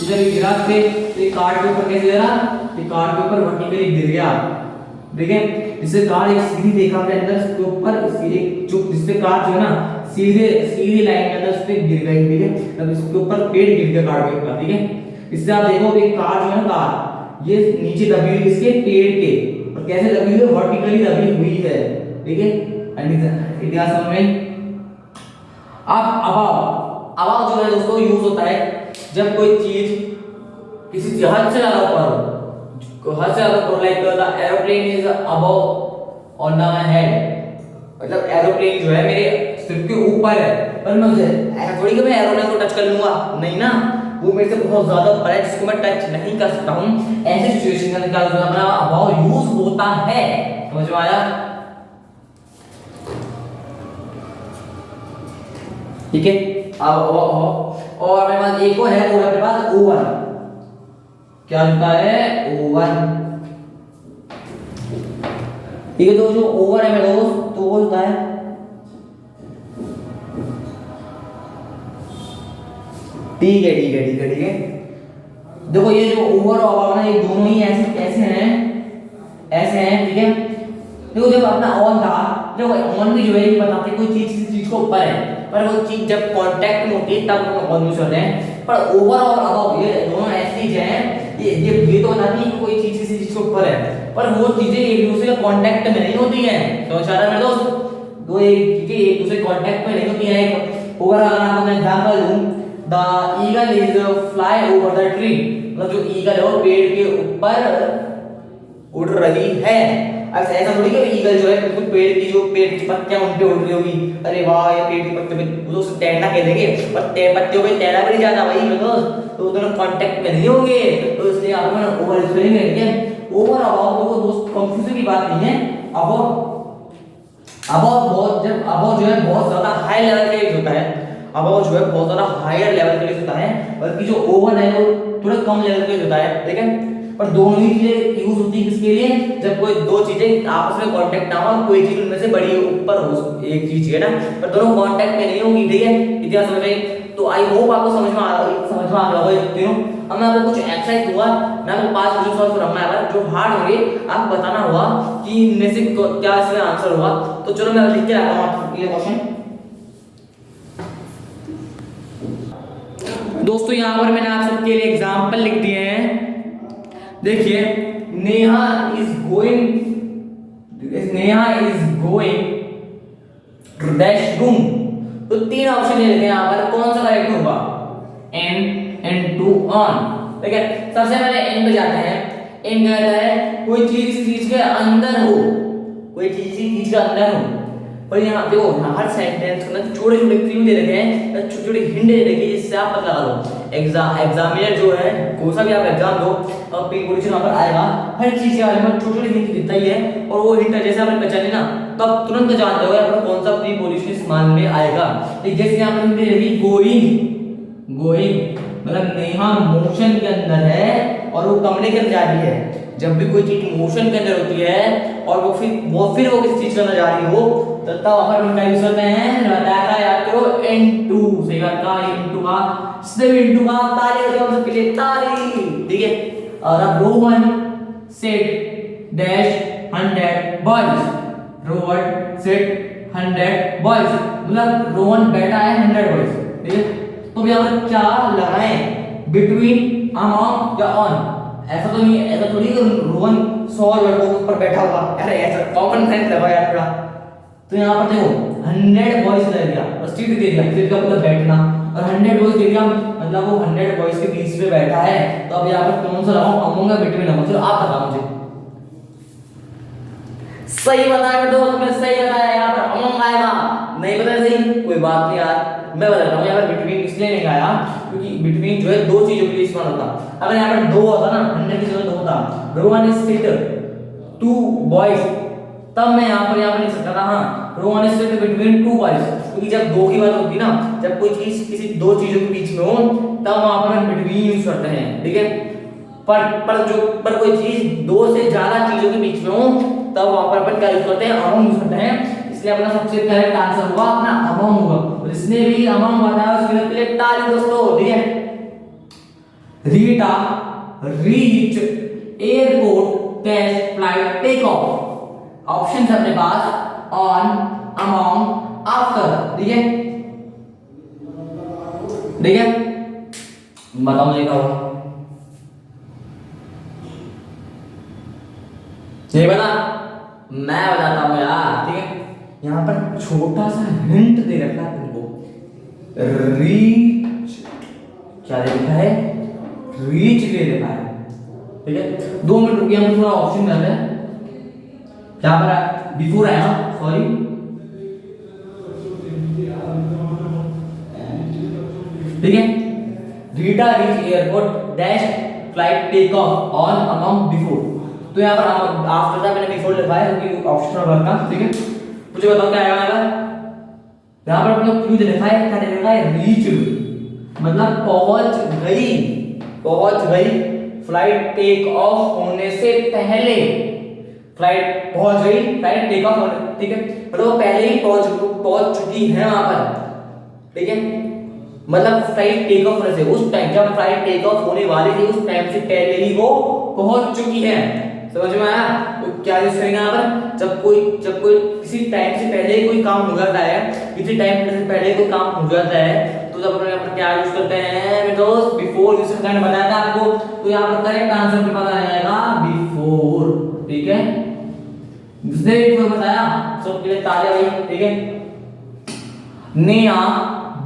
इधर गिरा पे, तो ये कार के ऊपर कैसे गिरा? ये कार के ऊपर वर्टिकली गिर गया, ठीक है। जिससे कार एक सीधी रेखा के अंदर इसके ऊपर एक जो जिससे कार जो है ना सीधी लाइन के अंदर उस पे गिर गई, ठीक है। तब इसके ऊपर पेड़ गिर गया कार के ऊपर, ठीक है। इससे आप देखो कि कार जो है ना कार ये नीचे दबी हुई इसके पेड़ के, और कैसे दबी हुई है? वर्टिकली दबी हुई है, ठीक है। इतिहास में अब जो है दोस्तों यूज होता है जब कोई चीज किसी हद से ज्यादा ऊपर हो, हद से ज्यादा ऊपर, like the aeroplane is above on the head, मतलब एरोप्लेन जो है मेरे सिर के ऊपर है, पर मैं उसे ऐसा थोड़ी कि मैं एरोप्लेन को टच कर लूंगा, नहीं ना, वो मेरे से बहुत ज्यादा ऊपर है जिसको मैं टच नहीं कर सकता हूं। ऐसे सिचुएशन के अंदर क्या होता है? अपना अबव यूज होता है, समझ में आया? ठीक है। अब और अपने पास एक और है, वो अपने पास ओवर, क्या होता है? ओवर, ठीक है। तो जो ओवर है मेरे दोस्त, तो वो होता है ठीक है, ठीक है, ठीक है, ठीक है। देखो ये जो ओवर और अबव ना ये दोनों ही ऐसे ऐसे हैं, ऐसे हैं, ठीक है। देखो जब अपना ऑन था, देखो ऑन भी जो है ये बताते हैं कोई चीज किसी चीज को ऊपर है, पर वो चीज जब कांटेक्ट में होती है तब ऑन यूज होते हैं। पर ओवर और अबव ये दोनों ऐसी चीजें हैं, ये तो बताती है कि कोई चीज किसी चीज के ऊपर है, पर वो चीजें एक दूसरे के कांटेक्ट में नहीं होती हैं। समझ आ रहा है मेरे दोस्त? दो एक चीजें एक दूसरे कांटेक्ट में नहीं होती हैं। ओवर अगर आपको मैं एग्जांपल दूं, the eagle is fly over the tree, मतलब जो ईगल है वो पेड़ के ऊपर उड़ रही है। अब ऐसा थोड़ी कि ईगल जो है बिल्कुल पेड़ की पत्तियां उन पे उड़ रही होगी, अरे वाह ये पेड़ की पत्तियों पे, वो तो उसे तैरना कह देंगे, पर पत्तियों पे तैरा भी नहीं जाता भाई मेरे दोस्त, तो दोनों कांटेक्ट में नहीं होंगे, तो इसलिए आप ओवर स्पेलिंग है, ठीक है। ओवर अबव तो दोस्त कंफ्यूजन की बात नहीं है। अबव बहुत जब अबव जो है बहुत ज्यादा हाई लेवल का यूज होता है, अबव जो है बहुत ज्यादा हायर लेवल का यूज होता है, बल्कि जो ओवर है वो थोड़ा कम लेवल का यूज होता है, ठीक है। पर दोनों ही चीजें यूज होती है किसके लिए? जब कोई दो चीजें आपस में कांटेक्ट ना हो, कोई चीज उनमें से बड़ी ऊपर हो एक चीज है ना, पर दोनों कांटेक्ट में नहीं होगी, ठीक है। इतिहास समझ में, तो आई होप आपको समझ में आ गया होगा ये तीनों। अब मैं आपको कुछ एक्सरसाइज दूंगा, मैं आपको 5 क्वेश्चन सॉल्व करना है, जो हार्ड होंगे आप बताना होगा कि इनमें से क्या इसमें आंसर होगा। तो चलो मैं लिख के लाता हूं आपके लिए क्वेश्चन। दोस्तों यहाँ पर मैंने आप सबके लिए एग्जांपल लिख दिए हैं। देखिए, Neha is going to dash room, तो 3 ऑप्शन दे देते हैं यहाँ पर, कौन सा करेक्ट होगा? एन टू ऑन, ठीक है। सबसे पहले एन पे जाते हैं। एन कहता है कोई चीज के अंदर हो, कोई चीज के अंदर हो, पर यहाँ देखो हर सेंटेंस को ना छोटे छोटे क्लू दे रखे हैं, छोटे छोटे हिंट दे रखे हैं, जिससे आप पता लगा लो। एग्जामिनर जो है कोई सा भी आप एग्जाम दो तो प्री पोजीशन वहां पर आएगा, हर चीज के बारे में छोटे छोटे हिंट देता ही है, और वो हिंट जैसे आपने पहचाने ना तो आप तुरंत जान जाओगे आपका कौन सा प्री पोजीशन इस मान में आएगा। जैसे यहाँ पर दे रही गोइंग, मतलब नेहा मोशन के अंदर है और वो कमरे के अंदर जा रही है। जब भी कोई चीज मोशन के अंदर होती है और वो फिर वो किस चीज के अंदर जा रही हो, तब अगर हम क्या यूज करते हैं, बताया था याद करो, इनटू, सही बात का इनटू का, सिर्फ इनटू का ताली बजाओ सबके लिए ताली, ठीक है। और अब Rohan set dash 100 boys, Rohan set 100 boys, मतलब रोहन बैठा है 100 बॉयज, ठीक है। तो यहाँ पर क्या लगाएं, बिटवीन, अमॉन्ग या ऑन? ऐसा तो नहीं, ऐसा थोड़ी कि रोहन 100 लड़कों के ऊपर बैठा हुआ, अरे ऐसा कॉमन सेंस लगा यार थोड़ा। तो यहाँ पर देखो 100 बॉयज रह गया और सीट दे दिया, सीट का मतलब बैठना, और 100 बॉयज दे दिया मतलब वो 100 बॉयज के बीच में बैठा है। तो अब यहाँ पर कौन सा लगाऊं, अमंग या बिटवीन अमंग, चलो आप बताओ मुझे। सही बताया दोस्त, तुमने सही बताया, यहाँ पर अमंग आएगा। नहीं पता सही, कोई बात नहीं यार, मैं बताता हूँ। यहाँ पर बिटवीन इसलिए नहीं आया क्योंकि बिटवीन जो है दो चीजों के लिए इस्तेमाल होता। अगर यहाँ पर दो होता ना, 100 की जगह दो होता, रोहन इज सिट 2 बॉयज, तब मैं यहाँ पर लिख सकता था हाँ Rohan is sit between 2 boys, क्योंकि जब दो की बात होती है ना, जब कोई चीज किसी दो चीजों के बीच में हो तब वहां पर हम बिटवीन यूज करते हैं, ठीक है। पर कोई चीज दो से ज्यादा चीजों के बीच में हो तब वहां पर अपन क्या यूज करते हैं, अमंग यूज करते हैं। इसलिए अपना सबसे करेक्ट आंसर होगा अपना अमंग होगा। और जिसने भी अमंग बताया उसके लिए ताली दोस्तों, ठीक है। Rita reach airport test flight take off, option है अपने पास ऑन, अमंग, आफ्टर, ठीक है। ठीक है, बताओ मुझे क्या होगा, नहीं बता, मैं बताता हूँ यार, ठीक है। यहाँ पर छोटा सा हिंट दे रखा है तुमको, रीच क्या दे रखा है, रीच दे रखा है, ठीक है। 2 मिनट रुकिए, हम थोड़ा ऑप्शन करते हैं। क्या पर बिफोर है ना, सॉरी, ठीक है। Rita reach airport dash flight take off on among before, तो यहाँ पर आफ्टर था, मैंने बिफोर लिखा है क्योंकि ऑप्शन वर्क का, ठीक है। मुझे बताओ क्या आएगा यहाँ पर अपने क्यों लिखा है, क्या लिखा है, रीच मतलब पहुंच गई फ्लाइट टेक ऑफ होने से पहले, फ्लाइट पहुंच गई, फ्लाइट टेक ऑफ होने, ठीक है, मतलब वो पहले ही पहुंच चुकी है वहां पर, ठीक है। मतलब फ्लाइट टेक ऑफ होने से, उस टाइम जब फ्लाइट टेक ऑफ होने वाली थी उस टाइम से पहले ही वो पहुंच चुकी है, समझ में आया। तो क्या यूज करेंगे यहाँ पर, जब कोई किसी टाइम से पहले कोई काम हो जाता है, किसी टाइम से पहले कोई काम हो जाता है, तो जब अपन यहाँ पर क्या यूज करते हैं मेरे दोस्त, बिफोर यूज करके बनाया था आपको, तो यहाँ पर करेक्ट आंसर पे पता रहेगा बिफोर, ठीक है। जिसने बिफोर बताया सबके लिए तालियां भाई, ठीक है। नेहा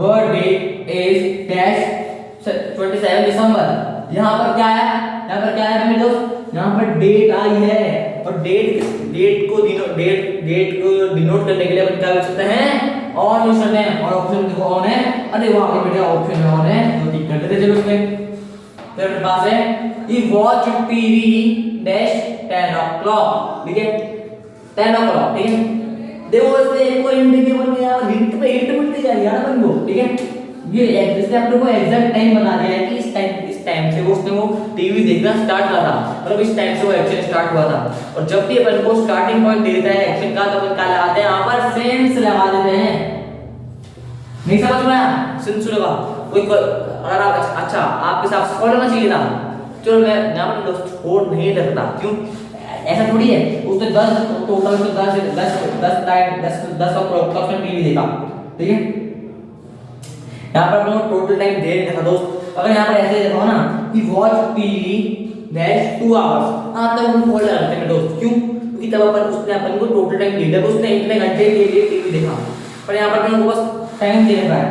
बर्थडे इज डैश 27 दिसंबर, यहाँ पर क्या है, यहाँ पर क्या है मेरे दोस्त, यहाँ पर डेट आई है, और डेट को डिनोट करने के लिए अपन क्या कर सकते हैं, ऑन यूज करते हैं, और ऑप्शन देखो ऑन है, अरे वाह बेटा ऑप्शन में ऑन है, तो टिक कर देते चलो उसमें। फिर अपने पास है ये वॉच टीवी डैश 10 o'clock, ठीक है, 10 o'clock, ठीक है। देखो इसमें एक और इंडिकेटर में यार हिंट पे हिंट मिलती जा रही है ना अपन को, ठीक है। ये जिसने अपने को एग्जैक्ट टाइम बता दिया है कि इस टाइम से उसने वो टीवी देखना स्टार्ट करा था, मतलब इस टाइम से वो एक्शन स्टार्ट हुआ था। और जब भी अपन को स्टार्टिंग पॉइंट दे देता है एक्शन का, तो अपन क्या लगाते हैं यहाँ पर, सेंस लगा देते हैं। नहीं समझ में आया, सेंस लगा कोई अगर आप अच्छा आपके हिसाब से और लेना चाहिए था, चलो मैं यहाँ पर दोस्त छोड़ नहीं लगता, क्यों ऐसा थोड़ी है, उसने 10 टोटल 10 का टीवी देखा, ठीक है। यहाँ पर अपने टोटल टाइम दे रखा दोस्त, अगर यहाँ पर ऐसे देखो ना कि वॉच टीवी डैश 2 आवर्स, हाँ तब हम फॉलो करते हैं दोस्त, क्यों, क्योंकि तब उसने अपन को टोटल टाइम दिया, उसने इतने घंटे के लिए टीवी देखा। पर यहाँ पर अपने को बस टाइम दे रखा है,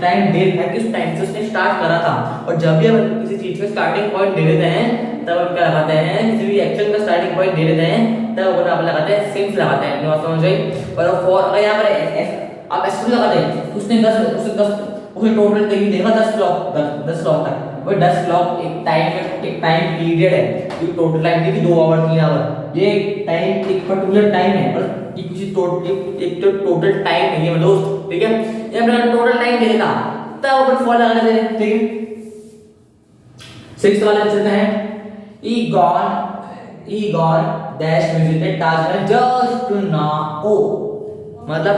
टाइम दे रखा है कि उस टाइम से उसने स्टार्ट करा था। और जब भी अपन किसी चीज का स्टार्टिंग पॉइंट दे देते हैं तब हम क्या लगाते हैं, किसी भी एक्शन का स्टार्टिंग पॉइंट दे देते हैं तब अपन लगाते हैं सिंस लगाते हैं, बात समझ गई। और फॉर अगर यहाँ पर आप ऐसे लगाते हैं, उसने 10 उसने टोटल टीवी देखा 10 क्लॉक तक, वो 10 क्लॉक एक टाइम पीरियड है, ये टोटल टाइम नहीं कि 2 आवर 3 आवर, ये टाइम एक पर्टिकुलर टाइम है, और ये किसी टोटल टाइम नहीं है दोस्त, ठीक है। ये अपना टोटल टाइम दे देता तब अपन फॉलो लगा देते हैं, ठीक है। 6 वाले चलते हैं, Egon dash visited Taj Mahal just now, मतलब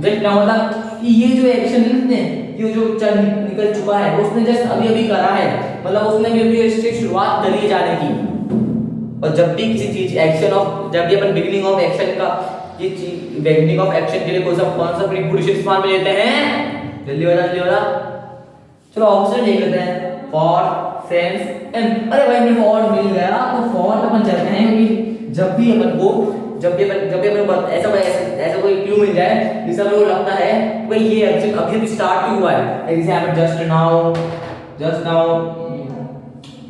जस्ट नाउ मतलब कि ये जो एक्शन है ये जो चल निकल चुका है वो उसने जस्ट अभी करा है, मतलब उसने अभी इससे शुरुआत करी है जाने की। और जब भी किसी चीज एक्शन ऑफ, जब भी अपन बिगिनिंग ऑफ एक्शन का, ये चीज बिगिनिंग ऑफ एक्शन के लिए कौन सा प्रीपोजिशन इस्तेमाल में लेते हैं, जल्दी वाला चलो ऑप्शन देख लेते हैं, फॉर, सेंस, एम। अरे भाई हमें फॉर मिल गया तो फॉर अपन चलते हैं, क्योंकि जब भी अपन ऐसा कोई क्लू मिल जाए जिससे हमें को लगता है भाई ये अभी स्टार्ट क्यों हुआ है, जैसे यहाँ पर जस्ट नाउ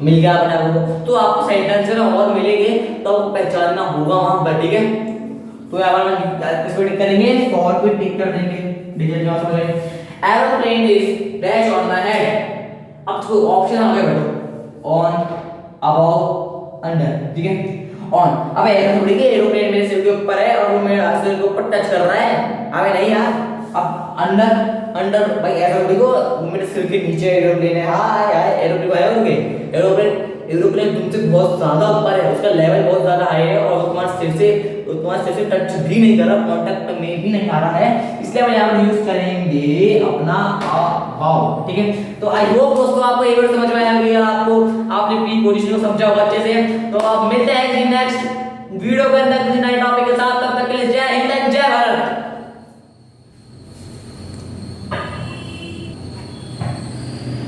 मिल गया अपने आपको, तो आपको सेंटेंस में और मिलेंगे तो पहचानना होगा वहां पर, ठीक है। तो यहाँ पर इसको टिक करेंगे, फॉर को टिक कर देंगे, डिजिटल क्या समझ रहे हैं। Aeroplane is dash on my head. अब तो ऑप्शन आ गए बेटा, ऑन, अबव, अंडर, ठीक है। ऑन, अब ऐसा थोड़ी कि एरोप्लेन मेरे सिर के ऊपर है और वो मेरे सिर के ऊपर टच कर रहा है, अबे नहीं यार। अब अंडर भाई ऐसा थोड़ी को मेरे सिर के नीचे एरोप्लेन है, हाँ यार एरोप्लेन को है उनके, एरोप्लेन तुमसे बहुत ज्यादा ऊपर है, उसका लेवल बहुत ज्यादा हाई है और तुम्हारे सिर से टच भी नहीं कर रहा, कांटेक्ट में भी नहीं आ रहा है, इसलिए हम यहाँ पर यूज करेंगे अपना अबाउट, ठीक है। तो आई होप दोस्तों आपको ये वर्ड समझ में आ गया, आपने प्रीपोजिशन को समझा होगा अच्छे से। तो आप मिलते हैं नेक्स्ट वीडियो के अंदर किसी नए टॉपिक के साथ, तब तक के लिए जय हिंद।